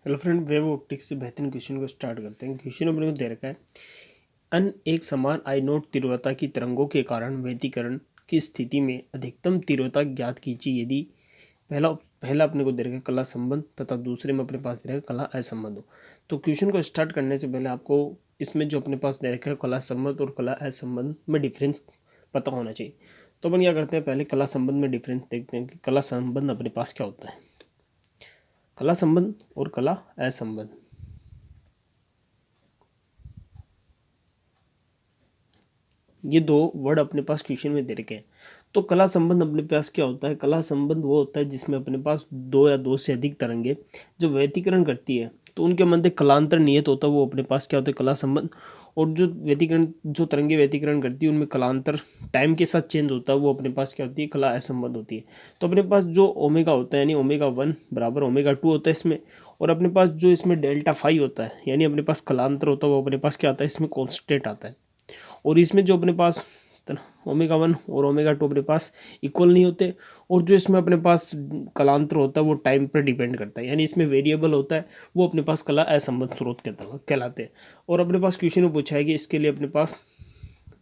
Hello friend, wave optics से बेहतरीन question को स्टार्ट करते हैं। क्वेश्चन अपने को दे रखा है, अन एक समान आई नोट तीव्रता की तरंगों के कारण व्यतिकरण की स्थिति में अधिकतम तीव्रता ज्ञात कीजिए यदि पहला पहला अपने को दे रखा है कला संबंध तथा दूसरे में अपने पास दे रखा है कला असंबंध। तो क्वेश्चन को स्टार्ट करने से पहले आपको इसमें जो अपने पास दे रखा है कला संबंध और कला असंबंध में डिफरेंस पता होना चाहिए। तो अपन क्या करते हैं, पहले कला संबंध में डिफरेंस देखते हैं कि कला संबंध अपने पास क्या होता है। कला संबंध और कला असंबंध, ये दो वर्ड अपने पास क्वेश्चन में दे रखे हैं। तो कला संबंध अपने पास क्या होता है? कला संबंध वो होता है जिसमें अपने पास दो या दो से अधिक तरंगे जो व्यतिकरण करती है तो उनके मध्य कलांतर नियत होता है, वो अपने पास क्या होता है? कला संबंध। और जो व्यतिकरण जो तरंगे व्यतिकरण करती है उनमें कलांतर टाइम के साथ चेंज होता है, वो अपने पास क्या होती है? कला असंबंध होती है। तो अपने पास जो ओमेगा होता है यानी ओमेगा 1 बराबर ओमेगा 2 होता है इसमें, और अपने पास जो इसमें डेल्टा फाई होता है यानी अपने पास कलांतर होता है, वो अपने पास क्या आता है? इसमें कॉन्स्टेंट आता है। और इसमें जो अपने पास ओमेगा 1 और ओमेगा 2 अपने पास इक्वल नहीं होते, और जो इसमें अपने पास कलांतर होता है वो टाइम पर डिपेंड करता है, यानी इसमें वेरिएबल होता है, वो अपने पास कला असंबंध स्रोत कहलाते हैं। और अपने पास क्वेश्चन में पूछा है कि इसके लिए अपने पास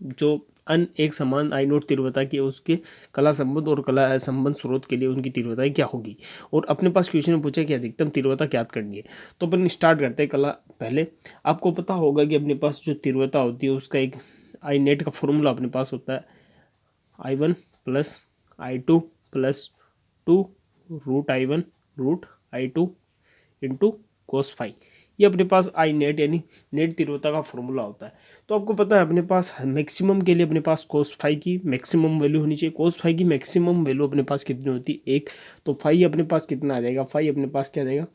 जो अन एक समान आई नोट तीव्रता की उसके कला संबंध और कला असंबंध स्रोत के लिए उनकी तीव्रताएं क्या होगी। और अपने पास क्वेश्चन में पूछा है कि अधिकतम तीव्रता ज्ञात करनी है। तो अपन स्टार्ट करते हैं कला। पहले आपको पता होगा कि अपने पास जो तीव्रता होती है उसका एक आई नेट का फॉर्मूला अपने पास होता है I1 plus I2 plus 2 root I1 root I2 into cos phi. ये अपने पास आई नेट यानी नेट तीव्रता का फॉर्मूला होता है। तो आपको पता है अपने पास मैक्सिमम के लिए अपने पास कोस फाई की मैक्सिमम वैल्यू होनी चाहिए। कोस फाई की मैक्सिमम वैल्यू अपने पास कितनी होती है? 1। तो फाई अपने पास कितना आ जाएगा? फाई अपने पास क्या आ जाएगा?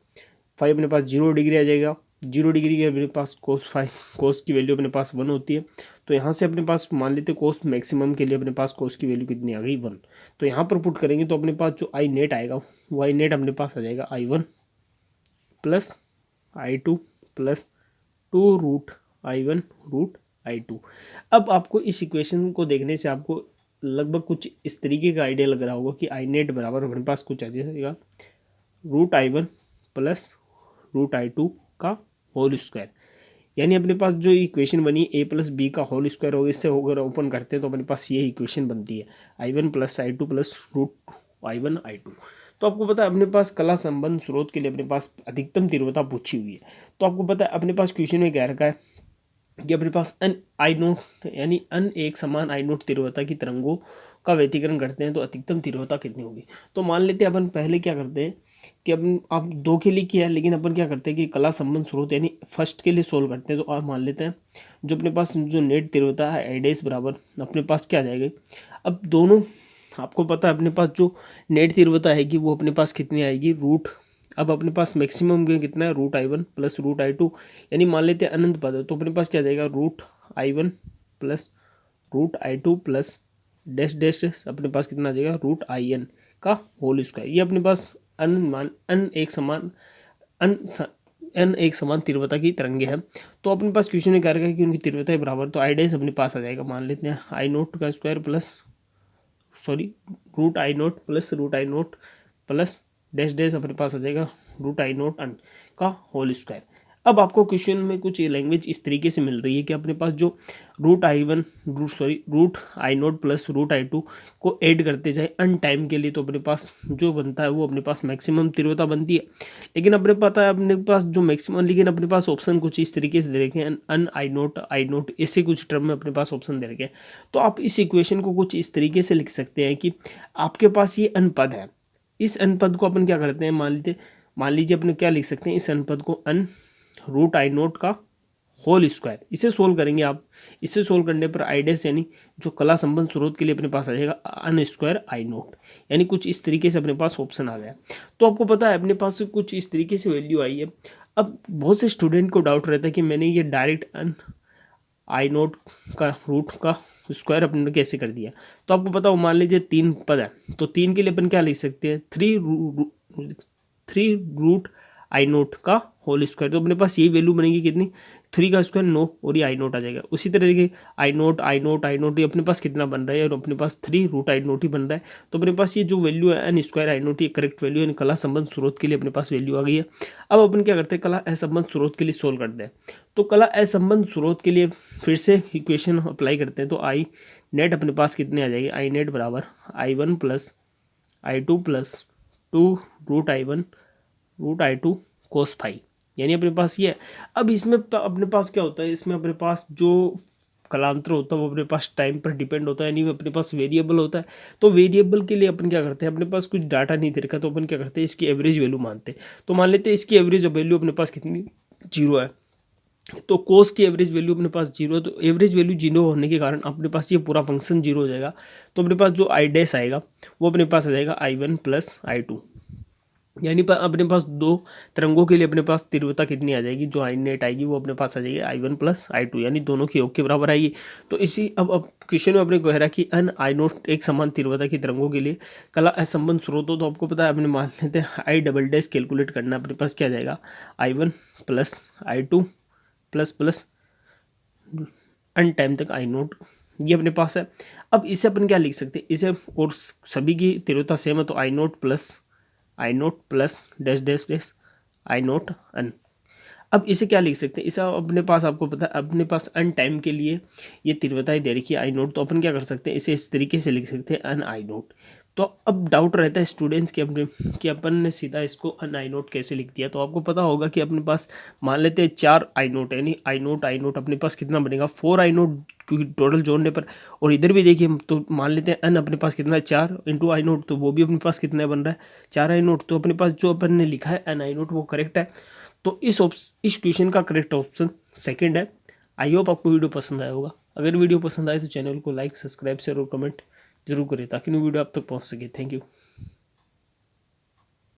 फाई अपने पास 0 डिग्री आ जाएगा। 0 डिग्री के अपने पास कोस की वैल्यू अपने पास 1 होती है। तो यहाँ से अपने पास मान लेते कोस मैक्सिमम के लिए अपने पास कोस की वैल्यू कितनी आ गई? 1। तो यहाँ पर पुट करेंगे तो अपने पास जो आई नेट आएगा वो आई नेट अपने पास आ जाएगा I1 plus I2 plus 2 root I1 root I2। अब आपको इस इक्वेशन को देखने से आपको लगभग कुछ इस तरीके का आइडिया लग रहा होगा कि आई नेट बराबर अपने पास कुछ आ जाएगा root I1 plus root I2 का होल स्क्वायर। यानी अपने पास जो इक्वेशन बनी a प्लस बी का होल स्क्वायर होगा, इससे होकर ओपन करते हैं तो अपने पास ये इक्वेशन बनती है I1 plus I2 plus root I1 I2। तो आपको पता है अपने पास कला संबंध स्रोत के लिए अपने पास अधिकतम तीव्रता पूछी हुई है। तो आपको पता है अपने पास क्वेश्चन में कह रखा है कि अपने पास अन आई नोट यानी अन एक समान आई नोट तीव्रता की तरंगों का व्यतिकरण करते हैं तो अधिकतम तीव्रता कितनी होगी। तो मान लेते हैं अपन पहले क्या करते हैं कि अपन आप दो के लिए किया है, लेकिन अपन क्या करते हैं कि कला संबंध स्रोत यानी फर्स्ट के लिए सोल्व करते हैं। तो आप मान लेते हैं जो अपने पास जो नेट तीव्रता है आई डैश बराबर अपने पास क्या आ जाएगी। अब दोनों आपको पता है अपने पास जो नेट तीव्रता आएगी वो अपने पास कितनी आएगी? रूट। अब अपने पास मैक्सिमम में कितना है? Root I1 plus root I2। यानी मान लेते हैं अनंत पद है तो अपने पास क्या जाएगा? Root I1 plus root I2 प्लस डैश डैश डैश अपने पास कितना आ जाएगा? रूट IN का होल स्क्वायर। ये अपने पास अन एक समान तीव्रता की तरंगे हैं। तो अपने पास क्वेश्चन में क्या रहेगा कि उनकी तीव्रता बराबर, तो आई डैश अपने पास आ जाएगा। मान लेते हैं आई नोट का square plus root I0 plus root I0 प्लस डैश डैश अपने पास आ जाएगा रूट I0 अन का होल स्क्वायर। अब आपको क्वेश्चन में कुछ लैंग्वेज इस तरीके से मिल रही है कि अपने पास जो root I0 plus root I2 को ऐड करते जाए अन टाइम के लिए तो अपने पास जो बनता है वो अपने पास मैक्सिमम तीव्रता बनती है। लेकिन अपने पता है अपने पास जो मैक्सिमम, लेकिन अपने पास ऑप्शन कुछ इस तरीके से दे रखे हैं अन I0 ऐसे कुछ टर्म में अपने पास ऑप्शन दे रखे हैं। तो आप इस इक्वेशन को कुछ इस तरीके से लिख सकते हैं कि आपके पास ये अनपद है, इस अनपद को अपन क्या करते हैं, मान लीजिए अपने क्या लिख सकते हैं, इस अनपद को अन रूट I0 का होल स्क्वायर। इसे सोल्व करेंगे आप, इसे सोल्व करने पर आई डैश यानी जो कला संबंध स्रोत के लिए अपने पास आ जाएगा अन स्क्वायर I0। यानी कुछ इस तरीके से अपने पास ऑप्शन आ गया। तो आपको पता है अपने पास कुछ इस तरीके से वैल्यू आई है। अब बहुत से स्टूडेंट को डाउट रहता है कि मैंने ये डायरेक्ट अन I0 का रूट का स्क्वायर अपने ने कैसे कर दिया। तो आपको पता हो मान लीजिए 3 पद है तो 3 के लिए अपन क्या लिख सकते हैं? 3 रूट आई नोट का होल स्क्वायर। तो अपने पास यही वैल्यू बनेगी कितनी, 3 का स्क्वायर 9 और ये आई नोट आ जाएगा। उसी तरह देखिए आई नोट आई नोट आई नोट, ये अपने पास कितना बन रहा है, और अपने पास 3 रूट आई नोट ही बन रहा है। तो अपने पास ये जो वैल्यू है एन स्क्वायर आई नोट, ये करेक्ट वैल्यू है, कला संबंध स्रोत के लिए अपने पास वैल्यू आ गई है। अब अपन क्या करते हैं, कला असंबंध स्रोत के लिए सोल्व करते हैं। तो कला असंबंध स्रोत के लिए फिर से इक्वेशन अप्लाई करते हैं। तो आई नेट अपने पास कितने आ जाएगी, आई नेट बराबर I1 plus I2 plus 2 root I1 root I2 cos phi, यानी अपने पास ये है। अब इसमें अपने पास क्या होता है, इसमें अपने पास जो कलांतर होता है वो अपने पास टाइम पर डिपेंड होता है, यानी अपने पास वेरिएबल होता है। तो वेरिएबल के लिए अपन क्या करते हैं, अपने पास कुछ डाटा नहीं दे रखा, तो अपन क्या करते हैं, इसकी एवरेज वैल्यू मानते हैं। तो मान लेते हैं इसकी एवरेज वैल्यू अपने पास कितनी, 0 है। तो कोस की एवरेज वैल्यू अपने पास 0 है, तो एवरेज वैल्यू 0 होने के कारण अपने पास ये पूरा फंक्शन 0 हो जाएगा। तो अपने पास जो आई डैश आएगा वो अपने पास आ जाएगा I1 प्लस I2, यानी पर अपने पास दो तरंगों के लिए अपने पास तीव्रता कितनी आ जाएगी, जो आई नेट आएगी वो अपने पास आ जाएगी I1 प्लस I2, यानी दोनों की योग के बराबर आएगी। तो इसी अब क्वेश्चन में अपने कह रहा है कि अन आई नोट एक समान तीव्रता की तरंगों के लिए कला असंबंध स्रोत हो। तो आपको पता है, अपने मान लेते हैं आई डबल डैश कैलकुलेट करना, अपने पास क्या जाएगा I1 plus I2 plus plus अन टाइम तक आई नोट, ये अपने पास है। अब इसे अपन क्या लिख सकते हैं, इसे और सभी की तीव्रता सेम है, तो I naught plus dash dash dash I naught un. अब इसे क्या लिख सकते हैं, इसे अपने पास आपको पता है अपने पास अन टाइम के लिए ये तीव्रताएं दे रखी है आई नोट, तो अपन क्या कर सकते हैं, इसे इस तरीके से लिख सकते हैं अन आई नोट। तो अब डाउट रहता है स्टूडेंट्स के अपने कि अपन ने सीधा इसको अन आई नोट कैसे लिख दिया। तो आपको पता होगा कि अपने पास मान लेते हैं 4 आई नोट, यानी आई नोट अपने पास कितना बनेगा 4 आई नोट, क्योंकि टोटल जोड़ने पर। और इधर भी देखिए तो मान लेते हैं अन अपने पास कितना है 4 इंटू आई नोट, तो वो भी अपने पास कितना बन रहा है 4 आई नोट। तो अपने पास जो अपन ने लिखा है अन आई नोट वो करेक्ट है। तो इस क्वेश्चन का करेक्ट ऑप्शन सेकंड है। आई होप आपको वीडियो पसंद आया होगा। अगर वीडियो पसंद आए तो चैनल को लाइक सब्सक्राइब शेयर और कमेंट जरूर करें, ताकि वीडियो आप तक पहुंच सके। Thank you.